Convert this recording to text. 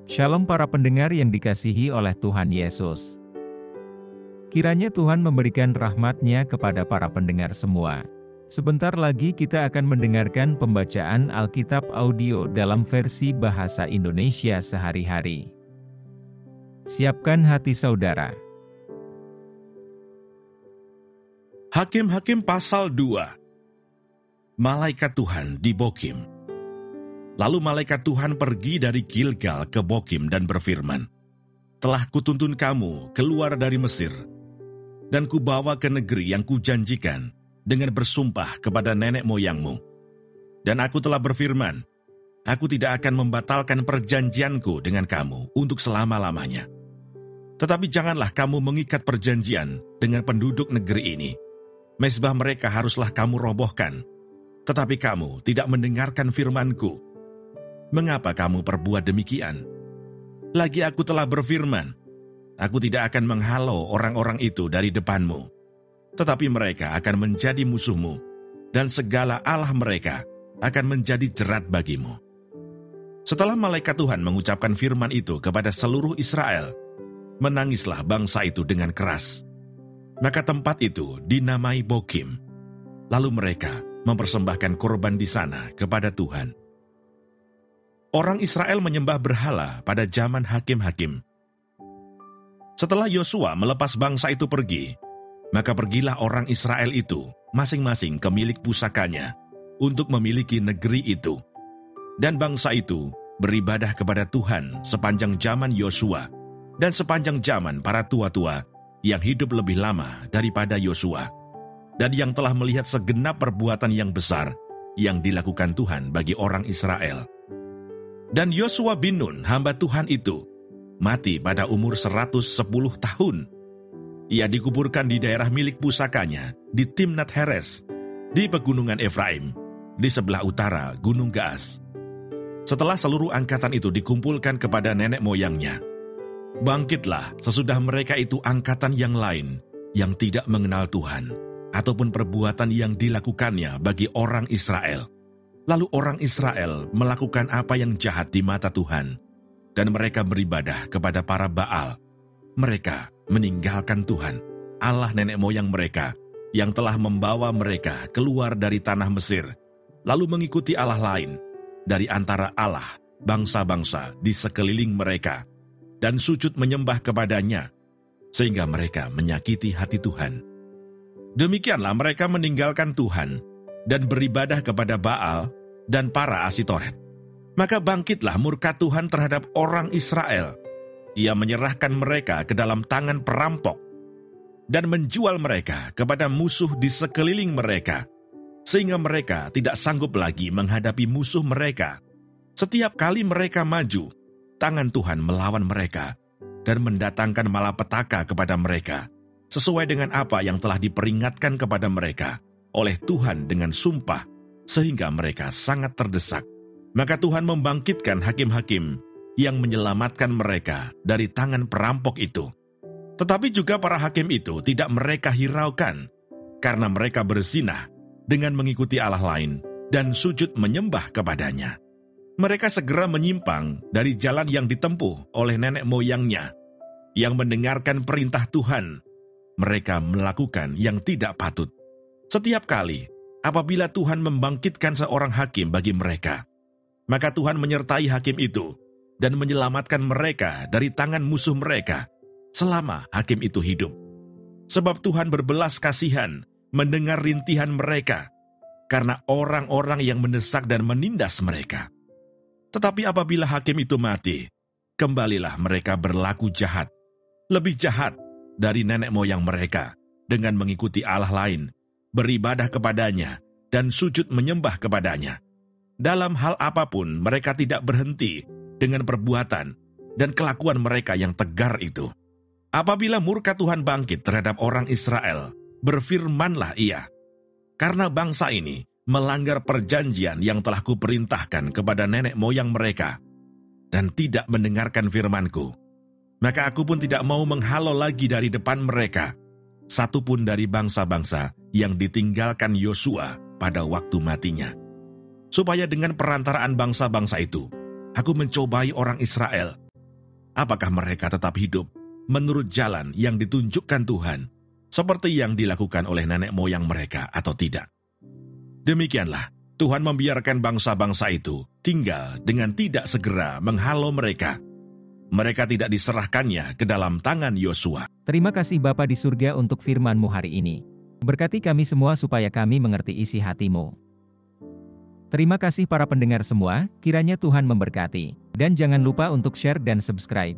Shalom para pendengar yang dikasihi oleh Tuhan Yesus. Kiranya Tuhan memberikan rahmat-Nya kepada para pendengar semua. Sebentar lagi kita akan mendengarkan pembacaan Alkitab audio dalam versi bahasa Indonesia sehari-hari. Siapkan hati saudara. Hakim-Hakim pasal 2. Malaikat Tuhan di Bokim. Lalu malaikat Tuhan pergi dari Gilgal ke Bokim dan berfirman, "Telah kutuntun kamu keluar dari Mesir, dan kubawa ke negeri yang kujanjikan dengan bersumpah kepada nenek moyangmu. Dan aku telah berfirman, aku tidak akan membatalkan perjanjianku dengan kamu untuk selama-lamanya. Tetapi janganlah kamu mengikat perjanjian dengan penduduk negeri ini. Mezbah mereka haruslah kamu robohkan, tetapi kamu tidak mendengarkan firman-Ku. Mengapa kamu perbuat demikian? Lagi aku telah berfirman, aku tidak akan menghalau orang-orang itu dari depanmu, tetapi mereka akan menjadi musuhmu, dan segala allah mereka akan menjadi jerat bagimu." Setelah malaikat Tuhan mengucapkan firman itu kepada seluruh Israel, menangislah bangsa itu dengan keras. Maka tempat itu dinamai Bokim. Lalu mereka mempersembahkan korban di sana kepada Tuhan. Orang Israel menyembah berhala pada zaman hakim-hakim. Setelah Yosua melepas bangsa itu pergi, maka pergilah orang Israel itu masing-masing ke milik pusakanya untuk memiliki negeri itu. Dan bangsa itu beribadah kepada Tuhan sepanjang zaman Yosua dan sepanjang zaman para tua-tua yang hidup lebih lama daripada Yosua, dan yang telah melihat segenap perbuatan yang besar yang dilakukan Tuhan bagi orang Israel. Dan Yosua bin Nun, hamba Tuhan itu, mati pada umur 110 tahun. Ia dikuburkan di daerah milik pusakanya di Timnat Heres, di pegunungan Efraim, di sebelah utara Gunung Gaas. Setelah seluruh angkatan itu dikumpulkan kepada nenek moyangnya, bangkitlah sesudah mereka itu angkatan yang lain yang tidak mengenal Tuhan, ataupun perbuatan yang dilakukannya bagi orang Israel. Lalu orang Israel melakukan apa yang jahat di mata Tuhan, dan mereka beribadah kepada para Baal. Mereka meninggalkan Tuhan, Allah nenek moyang mereka, yang telah membawa mereka keluar dari tanah Mesir, lalu mengikuti Allah lain dari antara Allah bangsa-bangsa di sekeliling mereka, dan sujud menyembah kepadanya, sehingga mereka menyakiti hati Tuhan. Demikianlah mereka meninggalkan Tuhan dan beribadah kepada Baal dan para Asitoret. Maka bangkitlah murka Tuhan terhadap orang Israel. Ia menyerahkan mereka ke dalam tangan perampok dan menjual mereka kepada musuh di sekeliling mereka, sehingga mereka tidak sanggup lagi menghadapi musuh mereka. Setiap kali mereka maju, tangan Tuhan melawan mereka dan mendatangkan malapetaka kepada mereka, sesuai dengan apa yang telah diperingatkan kepada mereka oleh Tuhan dengan sumpah, sehingga mereka sangat terdesak. Maka Tuhan membangkitkan hakim-hakim yang menyelamatkan mereka dari tangan perampok itu. Tetapi juga para hakim itu tidak mereka hiraukan, karena mereka berzinah dengan mengikuti Allah lain dan sujud menyembah kepadanya. Mereka segera menyimpang dari jalan yang ditempuh oleh nenek moyangnya, yang mendengarkan perintah Tuhan. Mereka melakukan yang tidak patut. Setiap kali apabila Tuhan membangkitkan seorang hakim bagi mereka, maka Tuhan menyertai hakim itu dan menyelamatkan mereka dari tangan musuh mereka selama hakim itu hidup. Sebab Tuhan berbelas kasihan mendengar rintihan mereka karena orang-orang yang mendesak dan menindas mereka. Tetapi apabila hakim itu mati, kembalilah mereka berlaku jahat, lebih jahat dari nenek moyang mereka, dengan mengikuti Allah lain, beribadah kepadanya, dan sujud menyembah kepadanya. Dalam hal apapun mereka tidak berhenti dengan perbuatan dan kelakuan mereka yang tegar itu. Apabila murka Tuhan bangkit terhadap orang Israel, berfirmanlah Ia, "Karena bangsa ini melanggar perjanjian yang telah kuperintahkan kepada nenek moyang mereka, dan tidak mendengarkan firman-Ku, maka aku pun tidak mau menghalau lagi dari depan mereka satupun dari bangsa-bangsa yang ditinggalkan Yosua pada waktu matinya, supaya dengan perantaraan bangsa-bangsa itu, aku mencobai orang Israel apakah mereka tetap hidup menurut jalan yang ditunjukkan Tuhan, seperti yang dilakukan oleh nenek moyang mereka atau tidak. Demikianlah, Tuhan membiarkan bangsa-bangsa itu tinggal dengan tidak segera menghalau mereka. Mereka tidak diserahkannya ke dalam tangan Yosua. Terima kasih Bapa di surga untuk firman-Mu hari ini. Berkati kami semua supaya kami mengerti isi hati-Mu. Terima kasih para pendengar semua, kiranya Tuhan memberkati. Dan jangan lupa untuk share dan subscribe.